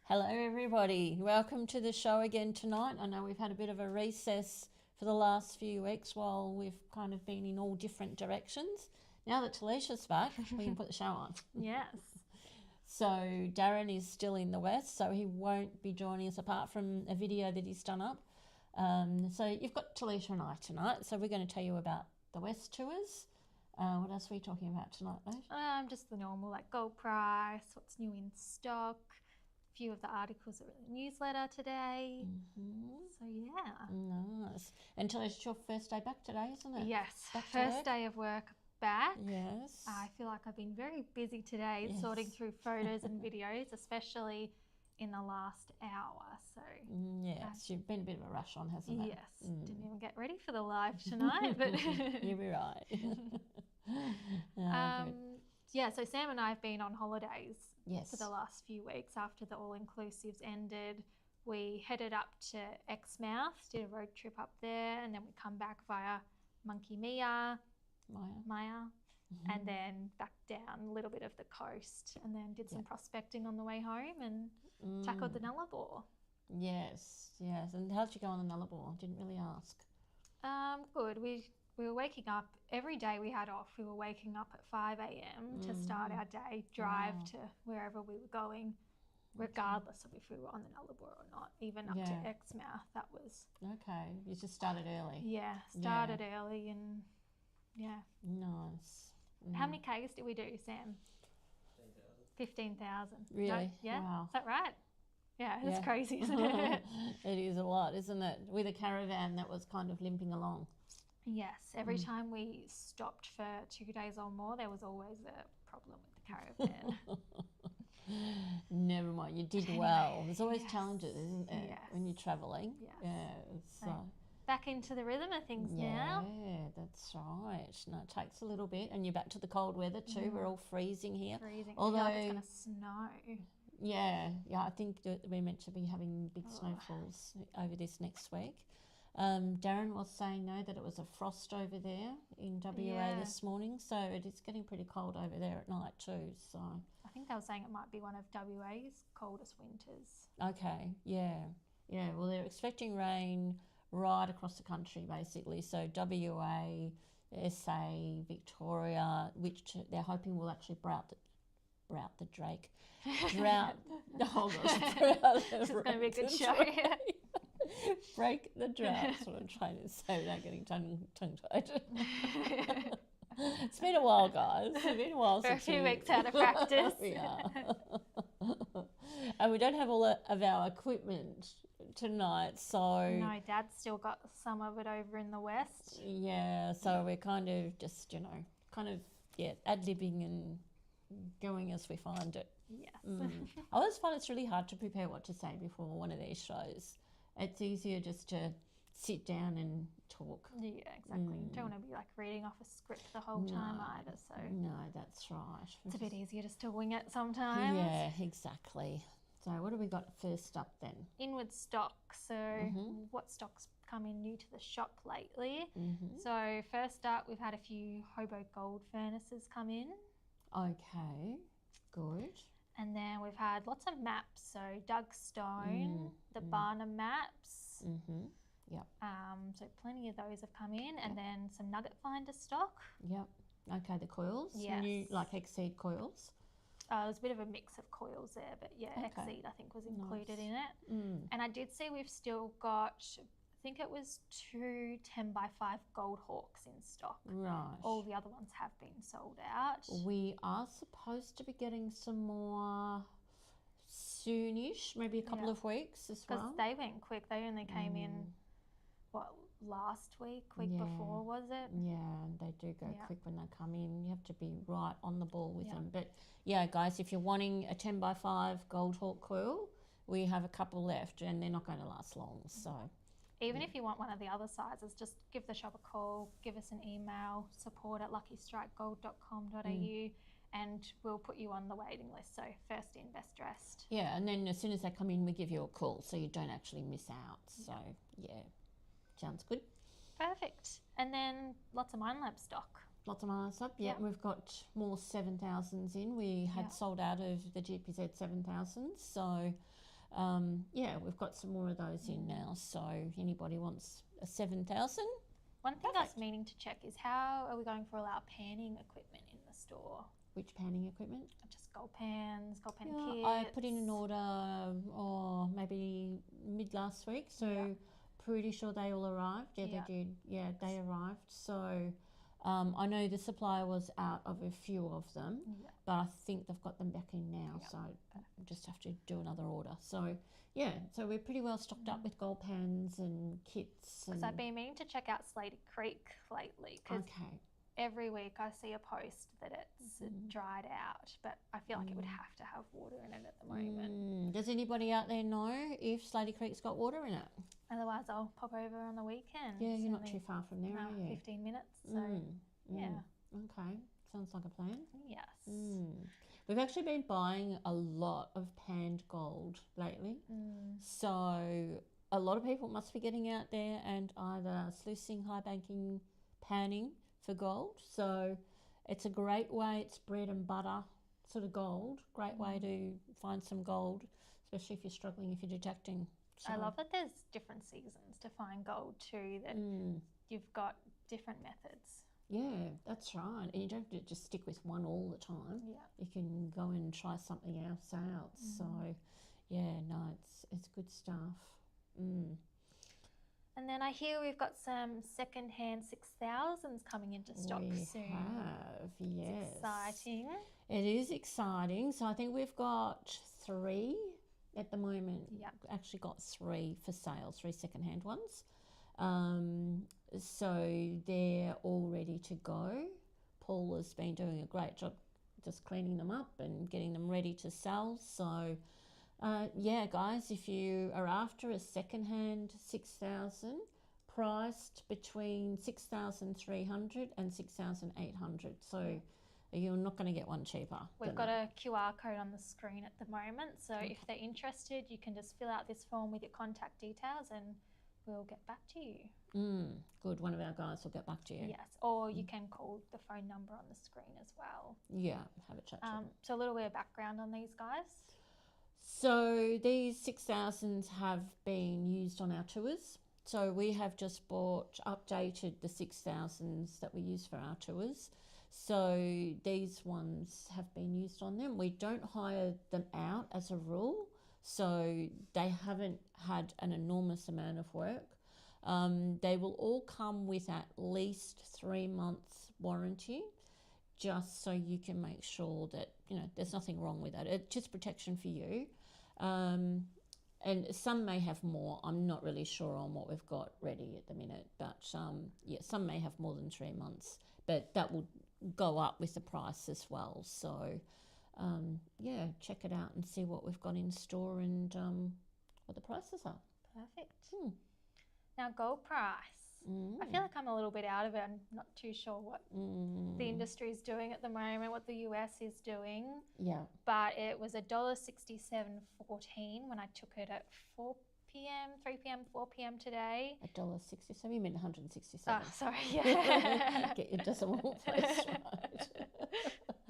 Hello, everybody. Welcome to the show again tonight. I know we've had a bit of a recess for the last few weeks while we've kind of been in all different directions. Now that Leish's back, we can put the show on. Yes. So Darren is still in the West, so he won't be joining us apart from a video that he's done up. So you've got Talisha and I tonight, so we're going to tell you about the West tours. What else are we talking about tonight, Leish? Just the normal, like gold price, what's new in stock, a few of the articles that are in the newsletter today. So yeah. Nice. And Talisha, it's your first day back today, isn't it? Yes, Back to first work? day of work back. Yes. I feel like I've been very busy today Yes. sorting through photos and videos, especially in the last hour. So Yes, you've been a bit of a rush on, hasn't it? yes, didn't even get ready for the live tonight, but You'll be right. Good. yeah, so Sam and I have been on holidays Yes. for the last few weeks after the all-inclusives ended. We headed up to Exmouth, did a road trip up there, and then we come back via Monkey Mia, Maya, and then back down a little bit of the coast, and then did some prospecting on the way home and tackled the Nullarbor. Yes, yes. And how'd you go on the Nullarbor? Didn't really ask. Good. We were waking up every day we had off. We were waking up at 5 a.m. to start our day, drive to wherever we were going, regardless of if we were on the Nullarbor or not, even up to Exmouth. That was Okay, you just started early. started early and Nice. How many Ks did we do, Sam? 15,000. Really? No, yeah. Wow. Is that right? Yeah, that's Yeah. crazy, isn't it? It is a lot, isn't it? With a caravan that was kind of limping along. Yes, every time we stopped for 2 days or more, there was always a problem with the caravan. Never mind, you did well. There's always challenges, isn't there, Yes. when you're travelling? Yes. Yeah. So, Back into the rhythm of things now. yeah, that's right. No, it takes a little bit, and you're back to the cold weather too. We're all freezing here. Freezing. Although, I feel like it's going to snow. yeah, I think that we're meant to be having big snowfalls over this next week. Darren was saying, no, that it was a frost over there in WA this morning, so it is getting pretty cold over there at night too. So, I think they were saying it might be one of WA's coldest winters. okay, yeah. Well, they're expecting rain right across the country, basically. So WA, SA, Victoria, which they're hoping will actually drought the Drake. Drought. Oh gosh, This is going to be a good show. Break the drought. That's what I'm trying to say without getting tongue-tied. It's been a while, guys. It's been a while For a since few weeks out of practice. we are. And we don't have all of our equipment tonight, so No, Dad's still got some of it over in the west. yeah, so we're kind of just, ad-libbing and going as we find it. Yes. I always find it's really hard to prepare what to say before one of these shows. It's easier just to sit down and talk. Yeah, exactly. You don't want to be like reading off a script the whole time either, so No, that's right. it's a bit easier just to wing it sometimes. Yeah, exactly. So what have we got first up then? Inward stock. So what stock's come in new to the shop lately? So first up, we've had a few Hobo gold furnaces come in. Okay, good. And then we've had lots of maps. So Doug Stone, the Barnum maps. Yep. So plenty of those have come in. And then some Nugget Finder stock. Yep. Okay, the coils. Yes. New, like Exceed coils. There's a bit of a mix of coils there, but Exceed I think was included in it. And I did see we've still got, I think it was 2 10x5 Gold Hawks in stock. Right. All the other ones have been sold out. We are supposed to be getting some more soonish, maybe a couple of weeks as well. Because they went quick. They only came in, last week before, was it? Yeah, and they do go quick when they come in. You have to be right on the ball with them. But yeah, guys, if you're wanting a 10x5 Gold Hawk coil, we have a couple left and they're not going to last long. So even if you want one of the other sizes, just give the shop a call, give us an email, support@luckystrikegold.com.au, and we'll put you on the waiting list. So first in, best dressed. yeah, and then as soon as they come in, we give you a call so you don't actually miss out. So yeah, sounds good. Perfect. And then lots of Minelab stock. Lots of miles up. Yeah, we've got more 7,000s in. We had sold out of the GPZ 7,000s, so yeah, we've got some more of those in now. So anybody wants a 7,000? One thing I was meaning to check is how are we going for all our panning equipment in the store? Which panning equipment? Just gold pan kits. I put in an order, maybe mid last week, so pretty sure they all arrived. Yeah, they did. Yeah, they arrived. So I know the supplier was out of a few of them, but I think they've got them back in now. So I just have to do another order. So yeah, so we're pretty well stocked up with gold pans and kits. Because I've been meaning to check out Slady Creek lately. Because every week I see a post that it's dried out, but I feel like it would have to have water in it at the moment. Does anybody out there know if Slady Creek's got water in it? Otherwise, I'll pop over on the weekend. Yeah, you're not too far from there, are you? 15 minutes. So, yeah. Okay, sounds like a plan. Yes. We've actually been buying a lot of panned gold lately. So a lot of people must be getting out there and either sluicing, high banking, panning for gold. So it's a great way, it's bread and butter sort of gold. Great way to find some gold, especially if you're struggling, if you're detecting. So, I love that there's different seasons to find gold too, that you've got different methods. Yeah, that's right. And you don't have to just stick with one all the time. Yeah. You can go and try something else out. So yeah, no, it's good stuff. And then I hear we've got some secondhand 6000s coming into stock soon. We have, yes. It's exciting. It is exciting. So I think we've got 3 at the moment. Actually got 3 for sale, 3 secondhand ones. So they're all ready to go. Paul has been doing a great job just cleaning them up and getting them ready to sell. So yeah, guys, if you are after a secondhand 6000, priced between 6,300 and 6,800. So you're not going to get one cheaper. We've got a QR code on the screen at the moment. So if they're interested, you can just fill out this form with your contact details and we'll get back to you. Good. One of our guys will get back to you. Yes, or you can call the phone number on the screen as well. Yeah, have a chat to them. So a little bit of background on these guys. So these 6000s have been used on our tours. So we have just updated the 6000s that we use for our tours. So these ones have been used on them. We don't hire them out as a rule. So they haven't had an enormous amount of work. They will all come with at least 3 months warranty, just so you can make sure that, there's nothing wrong with it. It's just protection for you. And some may have more. I'm not really sure on what we've got ready at the minute, but yeah, some may have more than 3 months, but that will go up with the price as well. So yeah, check it out and see what we've got in store and what the prices are. Perfect. Now, gold price. I feel like I'm a little bit out of it. I'm not too sure what the industry is doing at the moment, what the US is doing. Yeah. But it was $1.67.14 when I took it at 4 p.m., 3 p.m., 4 p.m. today. $1.67? You mean 167? Oh, sorry, yeah. Get your decimal place right.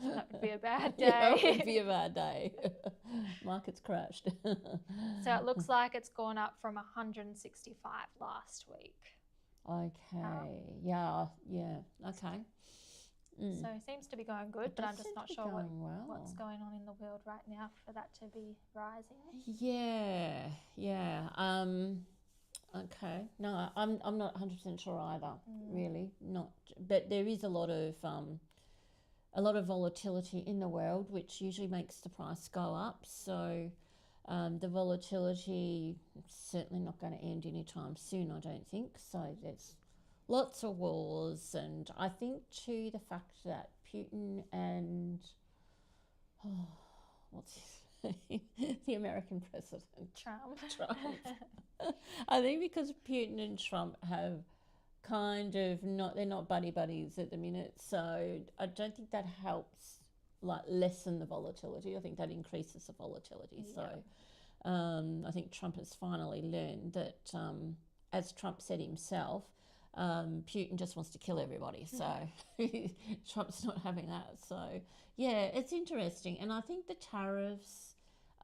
That would be a bad day. Yeah, it would be a bad day. Market's crashed. So it looks like it's gone up from 165 last week. Okay. Yeah. Okay. So it seems to be going good, but I'm just not sure what's going on in the world right now for that to be rising. Yeah. Okay. No, I'm not 100% sure either. Really, not. But there is a lot of volatility in the world, which usually makes the price go up. So the volatility is certainly not going to end anytime soon, I don't think. So there's lots of wars, and I think too the fact that Putin and what's his name? The American president Trump. I think because Putin and Trump have kind of they're not buddies at the minute, so I don't think that helps lessen the volatility. I think that increases the volatility. So I think Trump has finally learned that, as Trump said himself, Putin just wants to kill everybody. So Trump's not having that. So yeah, it's interesting. And I think the tariffs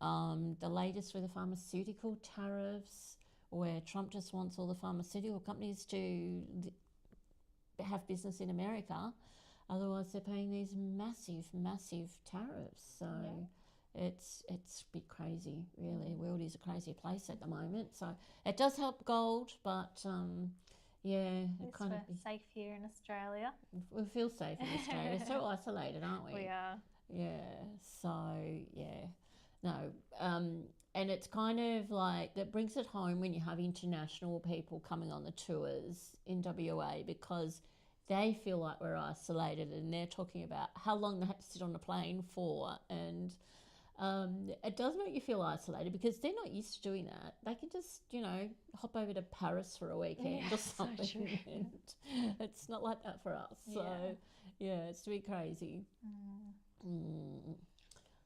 The latest with the pharmaceutical tariffs, where Trump just wants all the pharmaceutical companies to have business in America. Otherwise, they're paying these massive, massive tariffs. So it's a bit crazy, really. The world is a crazy place at the moment. So it does help gold, but It's kind of safe here in Australia. We feel safe in Australia. We're so isolated, aren't we? We are. Yeah. So no. And it's kind of like that brings it home when you have international people coming on the tours in WA, because they feel like we're isolated, and they're talking about how long they had to sit on a plane for, and it does make you feel isolated because they're not used to doing that. They can just, hop over to Paris for a weekend or something. So and it's not like that for us. So, it's a bit crazy.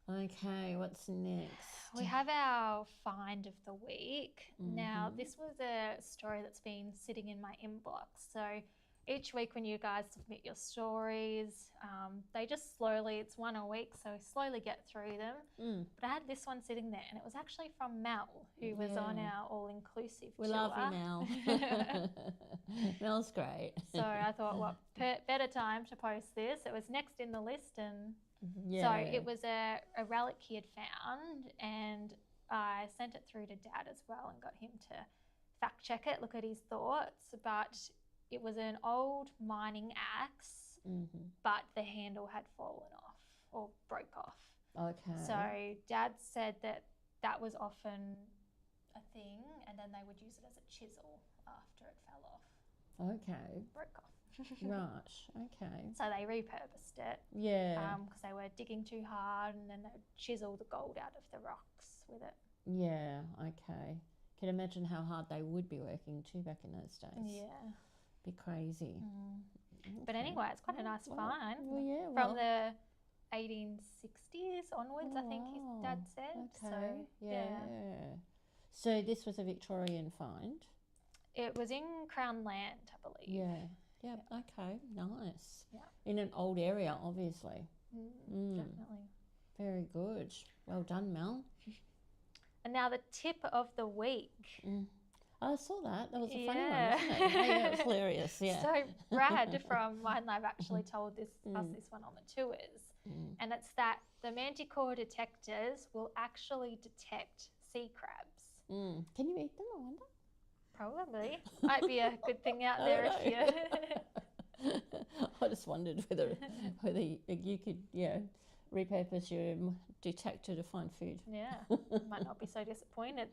Okay, what's next? We have our find of the week. Now, this was a story that's been sitting in my inbox. So each week when you guys submit your stories, they just slowly, it's one a week, so slowly get through them. But I had this one sitting there, and it was actually from Mel, who was on our all-inclusive tour. We love you, Mel. Mel's great. So I thought, what better time to post this? It was next in the list, and so it was a relic he had found, and I sent it through to Dad as well and got him to fact check it, look at his thoughts. But it was an old mining axe, but the handle had fallen off or broke off. Okay. So Dad said that was often a thing, and then they would use it as a chisel after it fell off. Okay. Broke off. Right, okay. So they repurposed it. Yeah. Because they were digging too hard, and then they would chisel the gold out of the rocks with it. Yeah, okay. Can imagine how hard they would be working too back in those days. Yeah. Be crazy. Okay. But anyway, it's quite a nice find. Well, from the 1860s onwards, I think his dad said. Okay. So, So this was a Victorian find? It was in Crown Land, I believe. Yeah. Okay. Nice. Yeah. In an old area, obviously. Definitely. Very good. Well done, Mel. And now the tip of the week. I saw that. That was a funny one, wasn't it? Yeah, it was hilarious. Yeah. So Brad from Wine Lab actually told us this one on the tours. And it's that the Manticore detectors will actually detect sea crabs. Can you eat them, I wonder? Probably. Might be a good thing out there if you... I just wondered whether you could, repurpose your detector to find food. Yeah, might not be so disappointed.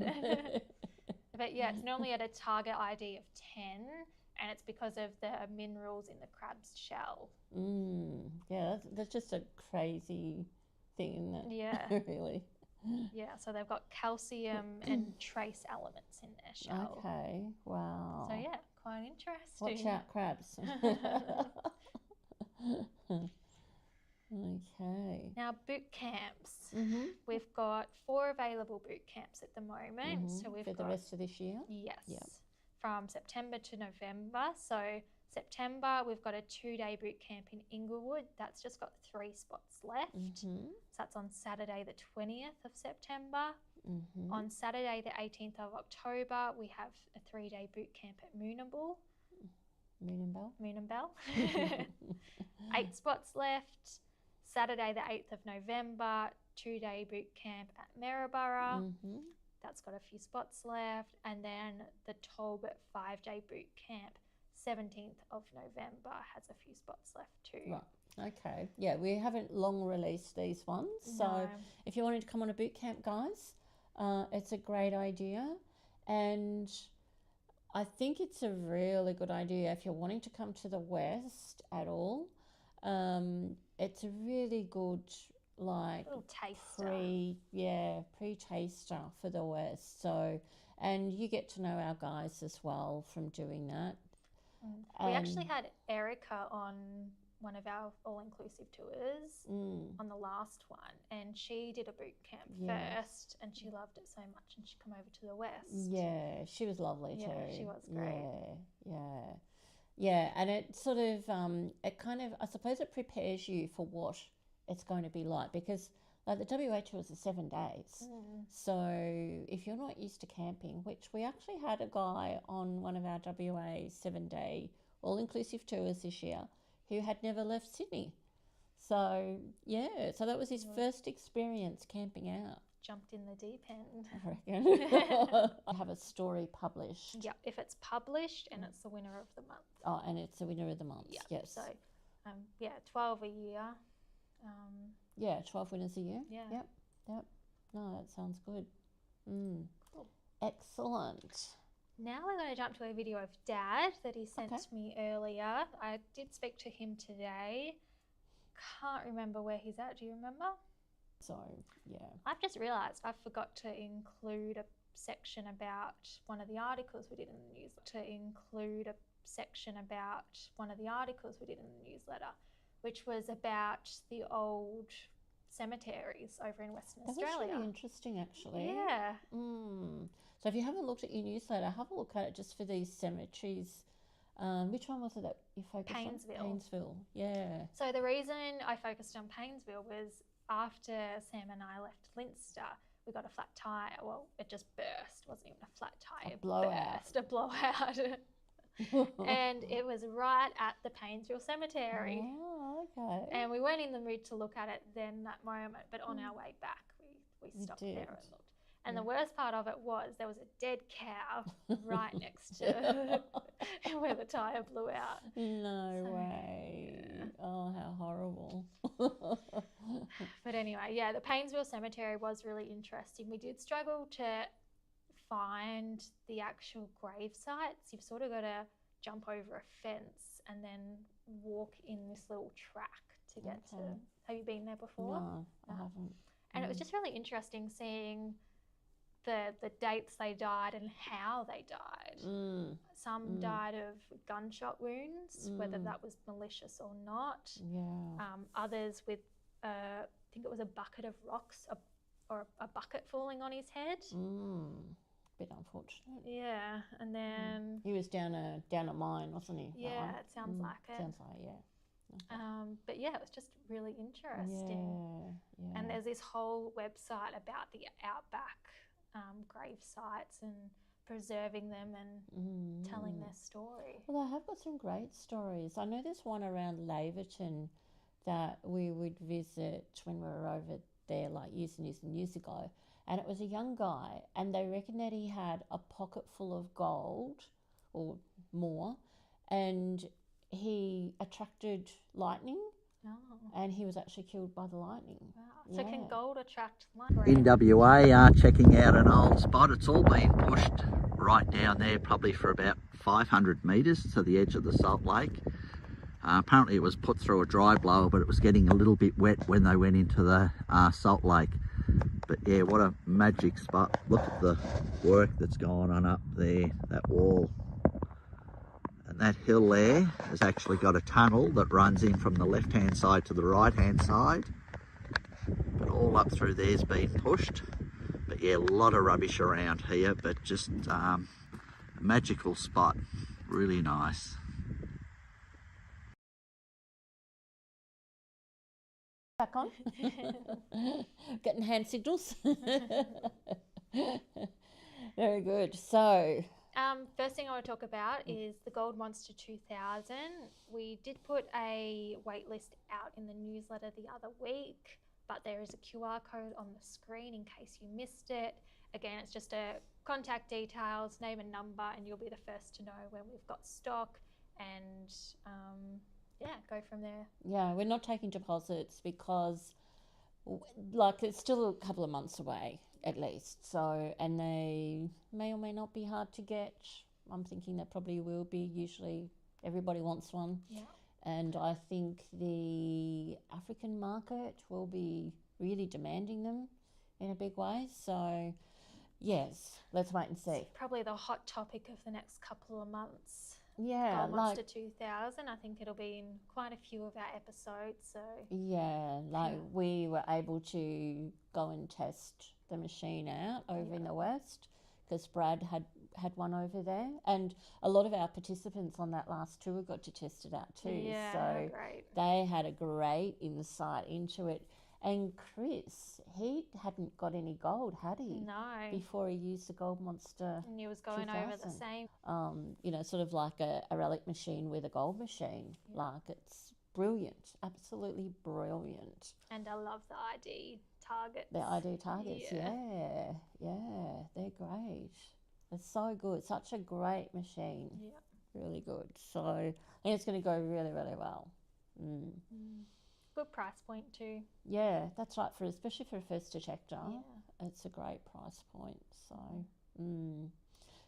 But yeah, it's normally at a target ID of 10, and it's because of the minerals in the crab's shell. Yeah, that's just a crazy thing, isn't it? Yeah. Really. Yeah, so they've got calcium and trace elements in their shell. Okay, wow. So yeah, quite interesting. Watch out, crabs. Okay. Now, boot camps. We've got 4 available boot camps at the moment. So we've got the rest of this year? Yes. Yep. From September to November. So September, we've got a 2-day boot camp in Inglewood. That's just got 3 spots left. So that's on Saturday the 20th of September. On Saturday the 18th of October, we have a 3-day boot camp at Moonambel. Moonambel. 8 spots left. Saturday the 8th of November, 2-day boot camp at Maryborough. That's got a few spots left. And then the Talbot 5-day boot camp, 17th of November, has a few spots left too. Right. Okay. Yeah, we haven't long released these ones. So if you wanted to come on a boot camp, guys, it's a great idea. And I think it's a really good idea if you're wanting to come to the West at all. It's a really good, like, little taster. pre-taster for the West. So, and you get to know our guys as well from doing that. We actually had Erica on one of our all-inclusive tours on the last one, and she did a boot camp first, and she loved it so much, and she come over to the West. Yeah, she was lovely too. Yeah, she was great. Yeah, and it sort of, it kind of, I suppose it prepares you for what it's going to be like, because Like the WA tour is 7 days. So if you're not used to camping, which we actually had a guy on one of our WA 7-day all-inclusive tours this year who had never left Sydney. So, yeah, so that was his first experience camping out. Jumped in the deep end. I reckon. I have a story published. Yeah, if it's published and it's the winner of the month. Oh, and it's the winner of the month. Yeah. Yes. So, 12 a year. Yeah, 12 winners a year. Yeah. Yep. No, that sounds good. Cool. Excellent. Now we're going to jump to a video of Dad that he sent me earlier. I did speak to him today. Can't remember where he's at. Do you remember? So, yeah. I've just realised I forgot to include a section about one of the articles we did in the newsletter. Which was about the old cemeteries over in Western Australia. That was really interesting, actually. Yeah. So if you haven't looked at your newsletter, have a look at it just for these cemeteries. Which one was it that you focused Paynesville. on? Paynesville, yeah. So the reason I focused on Paynesville was after Sam and I left Leinster, we got a flat tyre. Well, it just burst. It wasn't even a flat tyre. A blowout. And it was right at the Paynesville Cemetery. Oh, okay. And we weren't in the mood to look at it then that moment, but on our way back, we stopped there and looked. And the worst part of it was there was a dead cow right next to where the tyre blew out. No way. Yeah. Oh, how horrible. But anyway, yeah, the Paynesville Cemetery was really interesting. We did struggle to find the actual grave sites. You've sort of got to jump over a fence and then walk in this little track to get to. Have you been there before? No, I haven't. And it was just really interesting seeing the dates they died and how they died. Some died of gunshot wounds, whether that was malicious or not. Yeah. Others with, I think it was a bucket of rocks or a bucket falling on his head. Bit unfortunate. Yeah, and then he was down a mine, wasn't he? Yeah, it sounds like it. Sounds like, yeah. Okay. But yeah, it was just really interesting. Yeah. And there's this whole website about the outback grave sites and preserving them and telling their story. Well, I have got some great stories. I know there's one around Laverton that we would visit when we were over there like years and years and years ago. And it was a young guy, and they reckon that he had a pocket full of gold or more, and he attracted lightning, and he was actually killed by the lightning. Wow. So can gold attract lightning? In WA, checking out an old spot. It's all been pushed right down there, probably for about 500 metres to the edge of the salt lake. Apparently it was put through a dry blower, but it was getting a little bit wet when they went into the salt lake. But yeah, what a magic spot. Look at the work that's going on up there, that wall. And that hill there has actually got a tunnel that runs in from the left-hand side to the right-hand side. But all up through there's been pushed. But yeah, a lot of rubbish around here, but just a magical spot. Really nice. Back on. Getting hand signals. Very good. So first thing I want to talk about is the Gold Monster 2000. We did put a wait list out in the newsletter the other week, but there is a QR code on the screen in case you missed it. Again, it's just a contact details, name and number, and you'll be the first to know when we've got stock, and go from there. Yeah, we're not taking deposits because like it's still a couple of months away at least. So, and they may or may not be hard to get. I'm thinking that probably will be. Usually everybody wants one. Yeah. And I think the African market will be really demanding them in a big way. So, yes, let's wait and see. It's probably the hot topic of the next couple of months. Yeah, Gold Monster 2000. I think it'll be in quite a few of our episodes. So yeah, we were able to go and test the machine out over in the West because Brad had one over there, and a lot of our participants on that last tour got to test it out too. Yeah, so great. They had a great insight into it, And Chris, he hadn't got any gold, had he? No. Before he used the Gold Monster. And he was going over the 2000. same. You know, sort of like a relic machine with a gold machine. Yeah. Like, it's brilliant, absolutely brilliant. And I love the ID targets. The ID targets, yeah, they're great. It's so good, such a great machine. Yeah. Really good. So I think it's going to go really, really well. Good price point too. Yeah, that's right. Especially for a first detector, Yeah. it's a great price point.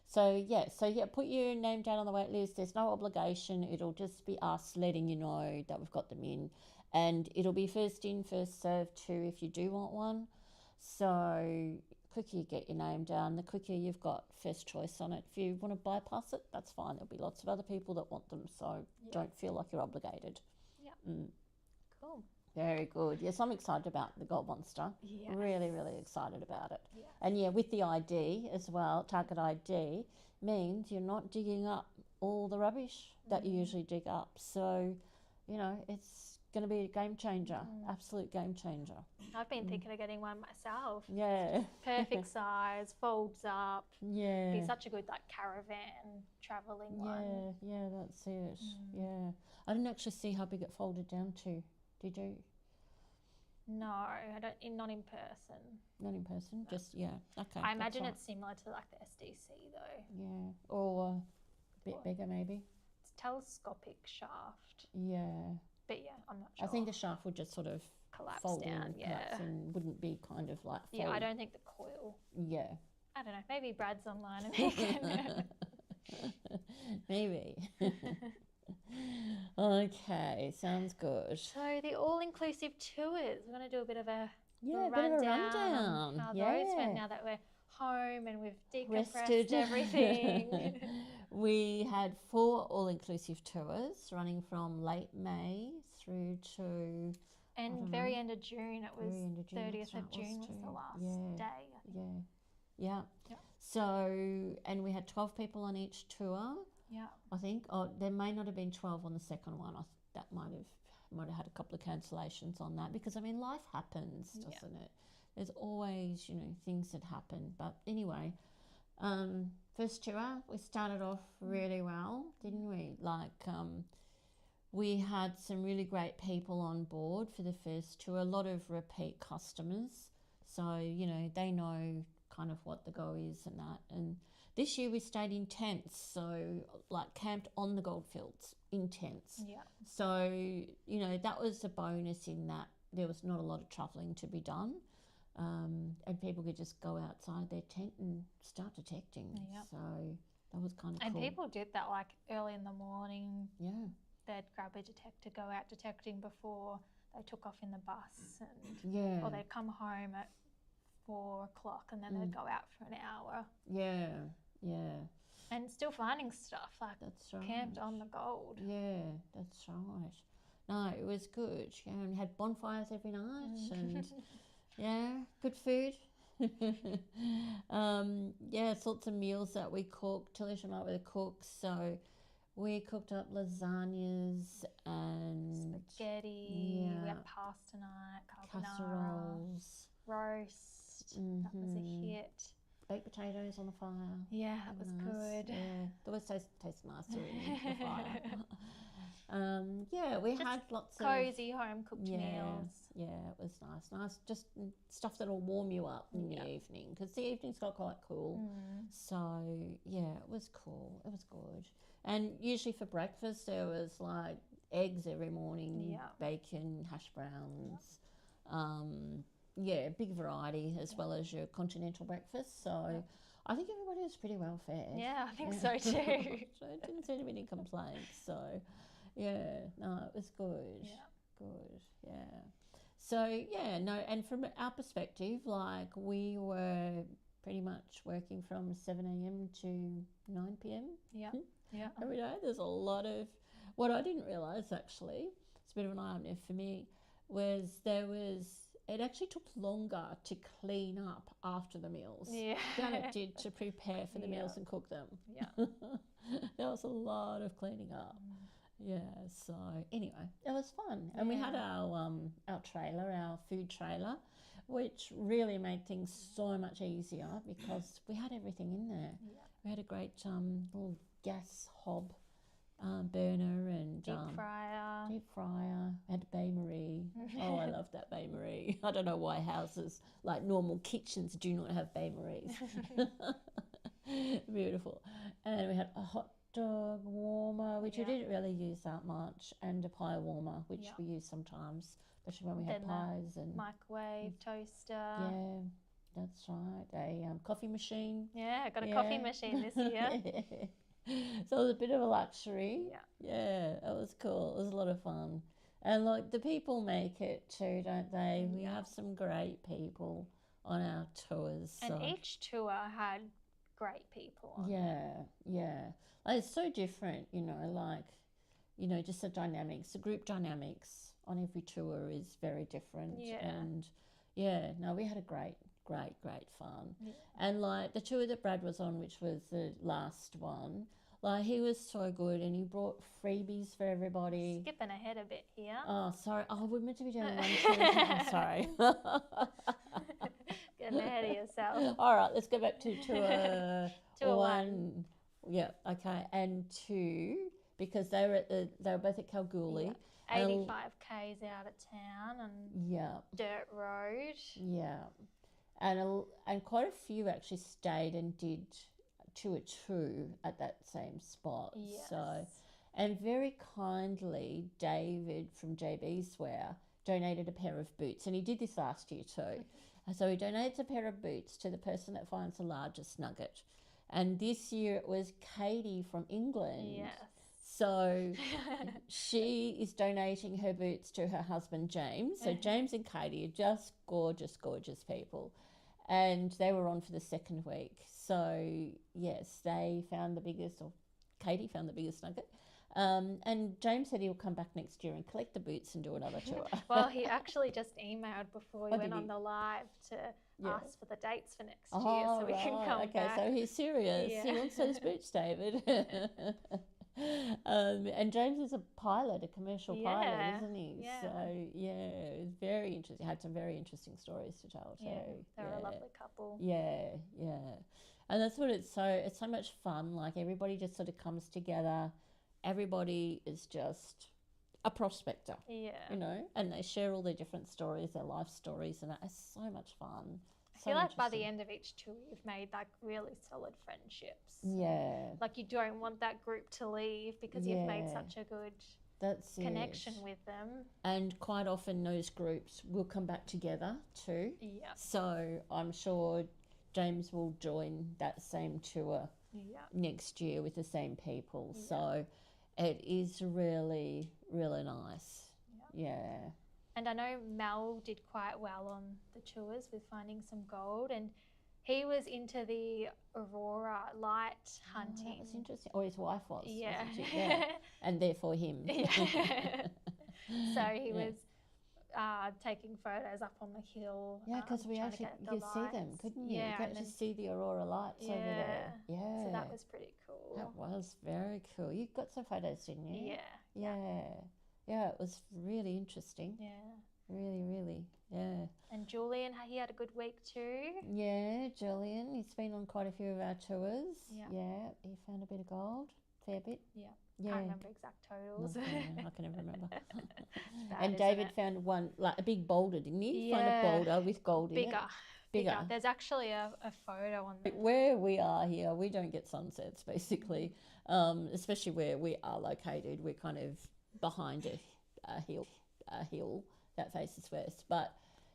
So yeah, put your name down on the wait list. There's no obligation. It'll just be us letting you know that we've got them in, and it'll be first in, first served too if you do want one. So quicker you get your name down, the quicker you've got first choice on it. If you want to bypass it, that's fine. There'll be lots of other people that want them, so don't feel like you're obligated. Yeah. Cool. Very good. Yes, I'm excited about the Gold Monster. Yes. Really, really excited about it. Yes. And yeah, with the ID as well, target ID means you're not digging up all the rubbish that you usually dig up. So, you know, it's going to be a game changer, absolute game changer. I've been thinking of getting one myself. Yeah. Perfect size, folds up. Yeah. Be such a good like caravan travelling one. Yeah, that's it. Yeah. I didn't actually see how big it folded down to. Did you? No, I don't. Not in person. Not in person. Just okay. I imagine it's similar to like the SDC though. Yeah, or a bit bigger maybe. It's telescopic shaft. Yeah. But yeah, I'm not sure. I think the shaft would just sort of collapse fold down. in, collapse in, wouldn't be kind of like. Fold. Yeah, I don't think the coil. Yeah. I don't know. Maybe Brad's online and he can. Maybe. Okay, sounds good. So the all-inclusive tours. We're going to do a bit of a rundown. On how those went now that we're home and we've decompressed Rested. everything. We had 4 all-inclusive tours running from late May through to very end of June. It was end of June, 30th of was June was too. the last day. I think. Yeah. So, and we had 12 people on each tour. Yeah. I think. There may not have been 12 on the second one. That might have had a couple of cancellations on that because I mean life happens, doesn't it? There's always things that happen. But anyway, first tour we started off really well, didn't we? Like we had some really great people on board for the first tour. A lot of repeat customers, so they know kind of what the go is and that. And this year we stayed in tents, so like camped on the goldfields in tents. Yeah. So, that was a bonus in that there was not a lot of travelling to be done. And people could just go outside their tent and start detecting. Yep. So that was kind of and cool. people did that like early in the morning. Yeah. They'd grab a detector, go out detecting before they took off in the bus. Or they'd come home at 4 o'clock and then they'd go out for an hour. Yeah. And still finding stuff, like that's right. camped on the gold. Yeah, that's right. No, it was good. And had bonfires every night and good food. Sorts of meals that we cooked. Talisha and I were the cooks, so we cooked up lasagnas and spaghetti. We had pasta night, carbonara, casseroles, roast. That was a hit. Baked potatoes on the fire. Yeah, that was good. Yeah, they always taste nicer in the fire. We just had lots of cozy home cooked meals. Yeah, it was nice. Just stuff that'll warm you up in the evening because the evenings got quite cool. So yeah, it was cool. It was good. And usually for breakfast there was like eggs every morning, bacon, hash browns. Big variety as well as your continental breakfast. So I think everybody was pretty well fed. Yeah, I think so too. So I didn't see any complaints. So it was good. Yeah. Good. Yeah. So and from our perspective, like we were pretty much working from 7 a.m. to 9 p.m. Yeah. Every day. There's a lot of what I didn't realise actually. It's a bit of an eye opener for me. It actually took longer to clean up after the meals than it did to prepare for the meals and cook them. Yeah. There was a lot of cleaning up. So anyway, it was fun, and we had our trailer, our food trailer, which really made things so much easier because we had everything in there. We had a great little gas hob burner and deep fryer. We had a bain-marie. Oh, I love that bain-marie. I don't know why houses like normal kitchens do not have bain-maries. Beautiful. And we had a hot dog warmer, which we didn't really use that much, and a pie warmer, which we use sometimes, especially when we have pies and microwave, toaster. Yeah, that's right. A coffee machine. Yeah, I got a coffee machine this year. So it was a bit of a luxury. Yeah, it was cool. It was a lot of fun. And like the people make it too, don't they? We have some great people on our tours. And each tour had great people on it. Like, it's so different, just the dynamics, the group dynamics on every tour is very different. And we had a great fun. And like the tour that Brad was on, which was the last one, like he was so good, and he brought freebies for everybody. Skipping ahead a bit here. Oh, sorry. Oh, we're meant to be doing one tour. I'm sorry. Getting ahead of yourself. All right, let's go back to tour one. Yeah, okay, and 2, because they were both at Kalgoorlie. 85 k's out of town and dirt road. Yeah, and quite a few actually stayed and did tour 2 at that same spot. So, and very kindly, David from JB Swear donated a pair of boots, and he did this last year too. So he donates a pair of boots to the person that finds the largest nugget. And this year it was Katie from England. Yes. So she is donating her boots to her husband, James. So James and Katie are just gorgeous, gorgeous people. And they were on for the second week. So, yes, they found the biggest, or Katie found the biggest nugget. And James said he'll come back next year and collect the boots and do another tour. Well, he actually just emailed before we went on the live to ask for the dates for next year so we can come back. Okay, so he's serious. He wants those boots, David. And James is a pilot, a commercial pilot, isn't he? Yeah. So, it was very interesting. Had some very interesting stories to tell too. They're a lovely couple. Yeah. And that's what it's so much fun. Like everybody just sort of comes together. Everybody is just a prospector, and they share all their different stories, their life stories, and it's so much fun. I feel like by the end of each tour, you've made like really solid friendships. Yeah. Like you don't want that group to leave because you've made such a good connection with them. And quite often those groups will come back together too. Yeah. So I'm sure James will join that same tour next year with the same people. Yeah. So it is really, really nice. Yeah. And I know Mel did quite well on the tours with finding some gold, and he was into the aurora light hunting. That was interesting. Or his wife was. Yeah. And therefore him. So he was taking photos up on the hill. Yeah, because we actually could see them, couldn't you? Yeah, you could actually see the aurora lights over there. Yeah. So that was pretty cool. That was very cool. You got some photos, didn't you? Yeah. Yeah, it was really interesting. Yeah. Really, really, yeah. And Julian, he had a good week too. Yeah, Julian, he's been on quite a few of our tours. Yeah. He found a bit of gold, fair bit. Yeah. Can't remember exact totals. No, I can never remember. Bad, and David found one, like a big boulder, didn't he? Found a boulder with gold in it. Bigger. There's actually a photo on there. Where we are here, we don't get sunsets, basically, especially where we are located. We're kind of behind a hill that faces west. But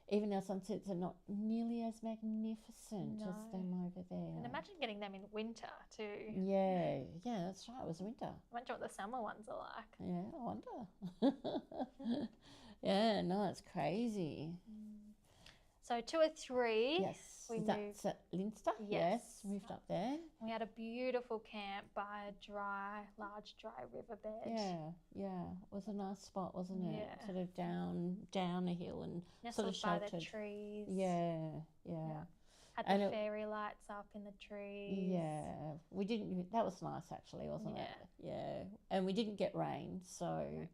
even our sunsets are not nearly as magnificent as them over there. And imagine getting them in winter too. Yeah, that's right. It was winter. Imagine what the summer ones are like. Yeah, I wonder. Yeah, no, it's crazy. So 2 or 3. Yes. That's at Leinster? Yes. Moved up there. We had a beautiful camp by a large dry riverbed. Yeah. It was a nice spot, wasn't it? Yeah. Sort of down a hill and nestled sort of sheltered by the trees. Yeah. Had And the it- fairy lights up in the trees. Yeah, we didn't. That was nice, actually, wasn't it? Yeah, and we didn't get rain, so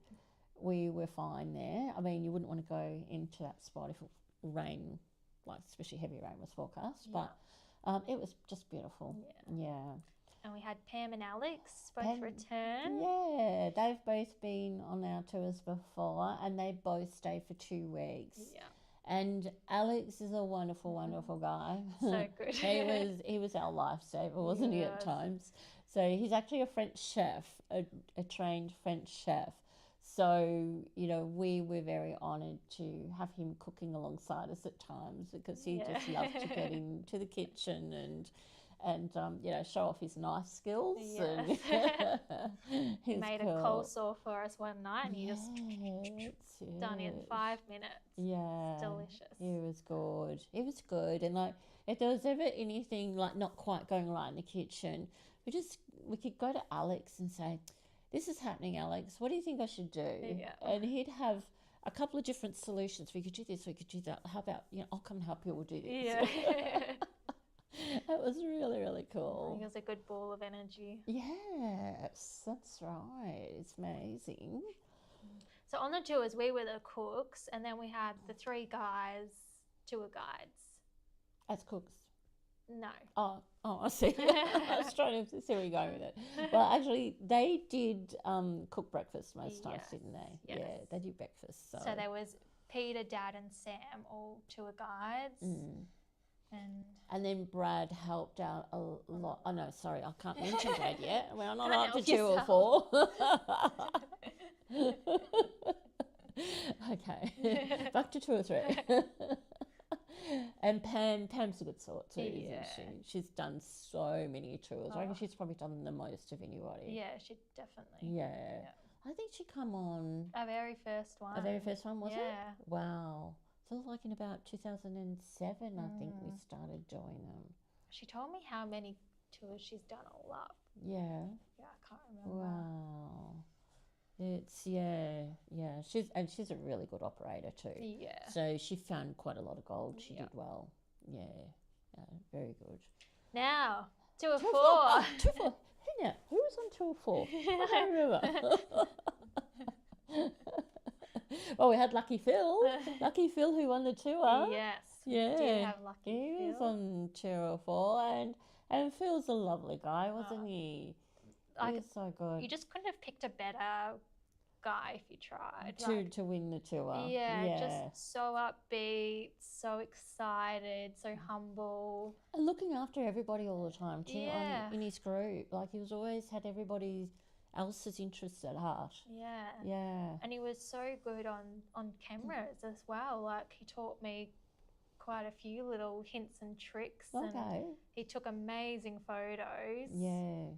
we were fine there. I mean, you wouldn't want to go into that spot if rain, like especially heavy rain, was forecast. Yeah. But it was just beautiful. Yeah. And we had Pam and Alex both Pam- return. Yeah, they've both been on our tours before, and they both stayed for 2 weeks. Yeah. And Alex is a wonderful, wonderful guy. So good. he was our lifesaver, wasn't he, at Yes. times? So he's actually a French chef, a trained French chef. So, you know, we were very honoured to have him cooking alongside us at times, because he just loved to get into the kitchen and you know, show off his knife skills. Yes. And He he's made a cool. coleslaw for us one night, and he just done in Yes. 5 minutes. Yeah, Delicious. it was good. It was good, and like if there was ever anything like not quite going right in the kitchen, we could go to Alex and say, "This is happening, Alex. What do you think I should do?" Yeah. And he'd have a couple of different solutions. We could do this. We could do that. How about, you know, I'll come and help you. We'll do this. Yeah. It was really, really cool. He was a good ball of energy. Yes, that's right. It's amazing. So on the tours, we were the cooks, and then we had the 3 guys, tour guides. As cooks. No. Oh, I see. I was trying to see where you're going with it. Well, actually, they did cook breakfast most times, Yes, didn't they? yes. Yeah, they did breakfast. So, So there was Peter, Dad, and Sam, all tour guides. And then Brad helped out a lot. Oh, no, sorry, I can't mention Brad yet. We're not Can't up to help 2 or 4. Okay, back to 2 or 3. And Pam's a good sort too, Yeah. isn't she? She's done so many tours. I reckon Oh. she's probably done the most of anybody. Yeah, she definitely. Yeah. I think she come on Our very first one. the very first one, was it? Yeah. Wow. So like in about 2007, I think we started doing them. She told me how many tours she's done all up. Yeah. Yeah, I can't remember. Wow. It's yeah. She's a really good operator too. Yeah. So she found quite a lot of gold. She Yeah. did well. Yeah. Very good. Now, tour 4. Oh, 2 or 4. Hey now, who was on 2 or 4? I don't remember. Well, we had Lucky Phil. Lucky Phil, who won the tour. Yes. Yeah. Do you have Lucky He Phil? was on 2 or 4, and Phil's a lovely guy, wasn't he? He was so good. You just couldn't have picked a better guy if you tried. to win the tour. Yeah, just so upbeat, so excited, so humble. And looking after everybody all the time too. Yeah. In his group, like he was always had everybody else's interests at heart. Yeah. Yeah. And he was so good on cameras as well. Like he taught me quite a few little hints and tricks. Okay. And he took amazing photos. Yeah.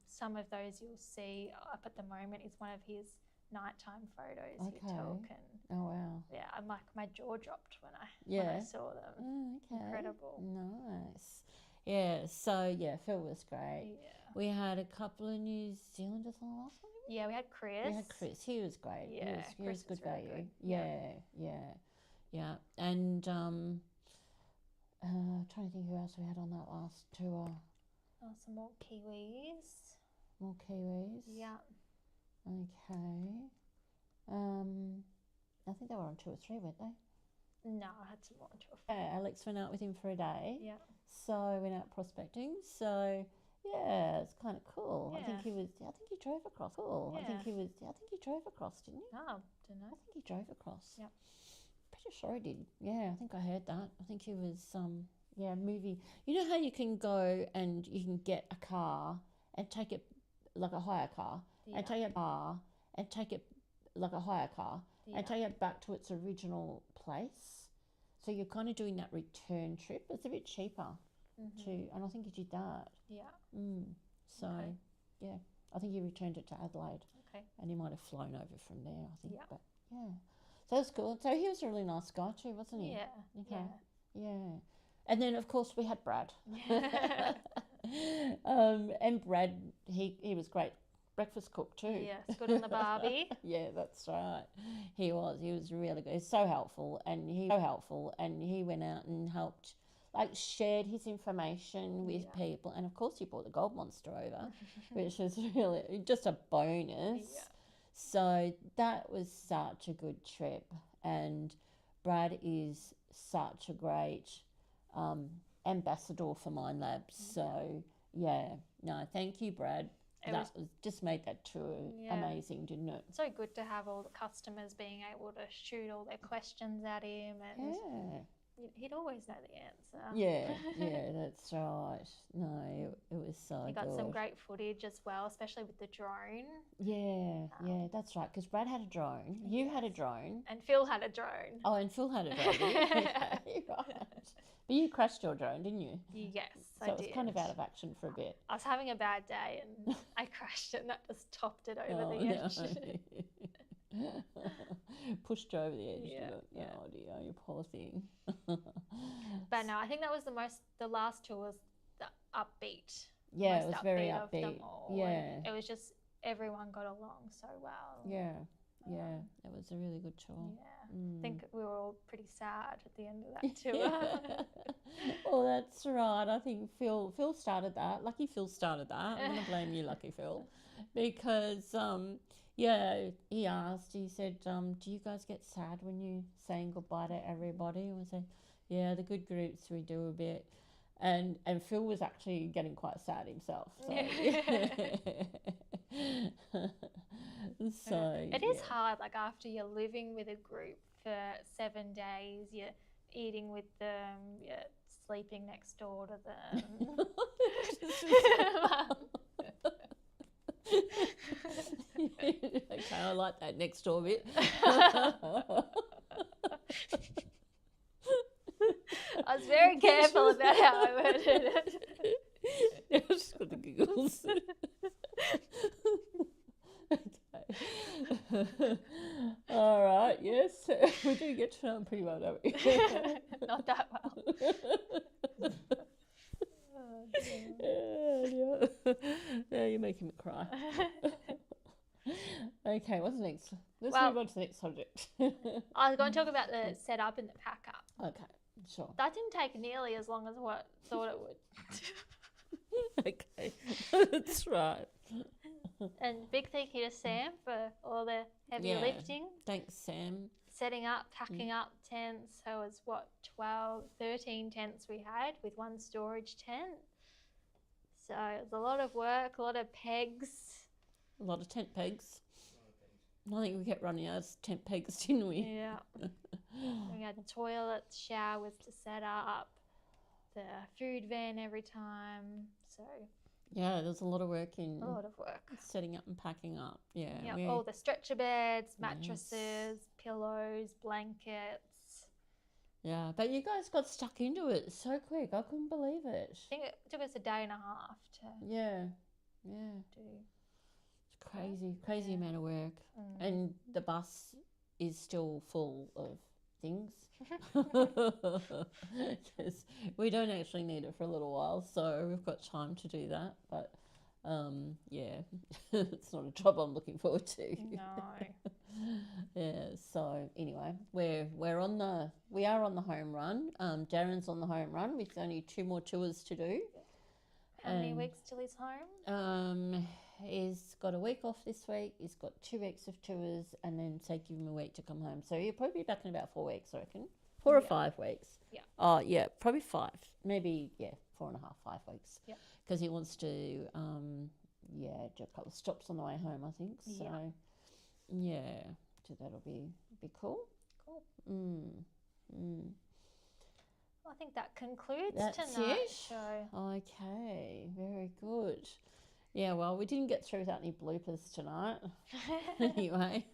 Some of those you'll see up at the moment is one of his nighttime photos he took. And Oh wow. yeah, I'm like, my jaw dropped when I Yeah. saw them. Oh, okay. Incredible. Nice. Yeah. So yeah, Phil was great. Yeah. We had a couple of New Zealanders on the last one. Yeah, we had Chris. We had Chris. He was great. Yeah, he was Chris good was really value. good. Yeah. And trying to think who else we had on that last tour. Oh, some more Kiwis. More Kiwis. Yeah. Okay. I think they were on 2 or 3, weren't they? No, I had some more to a Yeah, Alex went out with him for a day. Yeah. So went out prospecting. So yeah, it's kind of cool. I think Yeah. he drove across. Cool. I think Yeah. he drove across, didn't he? Oh, don't know. I think he drove across. Yep. Pretty sure he did. Yeah, I think I heard that. I think he was moving. You know how you can go and you can get a car and take it like a hire car Yeah. and take it bar and take it like a hire car Yeah. and take it back to its original place. So you're kind of doing that return trip. It's a bit cheaper too, and I think he did that. Yeah. So yeah, I think he returned it to Adelaide. Okay. And he might have flown over from there, I think. Yeah. But yeah. So that's cool. So he was a really nice guy too, wasn't he? Yeah. Okay. Yeah. And then of course we had Brad. Yeah. And Brad, he was great breakfast cook too. Yes, good on the barbie. Yeah, that's right. He was really good. He's so helpful, and he went out and helped. like shared his information with people, and of course he brought the gold monster over, which was really just a bonus. Yeah. So that was such a good trip, and Brad is such a great ambassador for Mind Labs. So no, thank you, Brad. That was just made that tour amazing, didn't it? So good to have all the customers being able to shoot all their questions at him, and he'd always know the answer. Yeah, that's right. No, it was so good. He got some great footage as well, especially with the drone. Yeah, that's right. Because Brad had a drone, you had a drone, and Phil had a drone. Oh, and Phil had a drone. Okay, right. But you crashed your drone, didn't you? Yes, so it was kind of out of action for a bit. I was having a bad day and I crashed it, and that just topped it over the edge. No. Pushed you over the edge. Yeah. Oh dear, you poor thing. But no, I think that was the last tour was the upbeat. Yeah, most it was very of them upbeat. all. Yeah. And it was just everyone got along so well. Yeah, it was a really good tour. Yeah. I think we were all pretty sad at the end of that tour. Well, that's right. I think Phil started that. Lucky Phil started that. I'm going to blame you, Lucky Phil. Because, he asked, he said, do you guys get sad when you saying goodbye to everybody? And we said, yeah, the good groups we do a bit. And Phil was actually getting quite sad himself. So, it is hard, like after you're living with a group for 7 days, you're eating with them, you're sleeping next door to them. Okay, I like that next door bit. I was very careful about how I worded it. I just got the giggles. Okay. All right, yes. We do get to know them pretty well, don't we? Not that well. Yeah, you're making me cry. Okay, what's next? Let's move on to the next subject. I was going to talk about the setup and the pack up. Okay, sure. That didn't take nearly as long as what I thought it would. Okay, that's right. And big thank you to Sam for all the heavy lifting. Thanks, Sam. Setting up, packing up tents. So it was 13 tents we had with one storage tent. So it was a lot of work, a lot of pegs. A lot of tent pegs. I think we kept running out of tent pegs, didn't we? Yeah. We had toilets, showers to set up, the food van every time. So yeah, there's a lot of work in. A lot of work. Setting up and packing up. Yeah. Yeah, all the stretcher beds, mattresses, pillows, blankets. Yeah, but you guys got stuck into it so quick. I couldn't believe it. I think it took us a day and a half to do. It's crazy amount of work. And the bus is still full of things. Because we don't actually need it for a little while, so we've got time to do that. But it's not a job I'm looking forward to. No. So anyway, we are on the home run. Darren's on the home run with only 2 more tours to do. How many weeks till he's home? He's got a week off this week. He's got 2 weeks of tours, and then say give him a week to come home. So he'll probably be back in about 4 weeks, I reckon. 4 or 5 weeks. Yeah. Oh, yeah, probably 5. Maybe 4.5, 5 weeks. Yeah. Because he wants to do a couple of stops on the way home, I think. So so that'll be cool. Cool. Well, I think that concludes That's tonight's it? show. Okay, very good. Yeah, well, we didn't get through without any bloopers tonight. Anyway.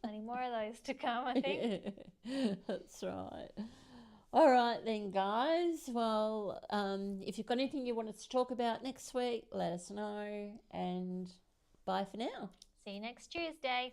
Plenty more of those to come, I think. Yeah, that's right. All right then, guys. Well, if you've got anything you want us to talk about next week, let us know. And bye for now. See you next Tuesday.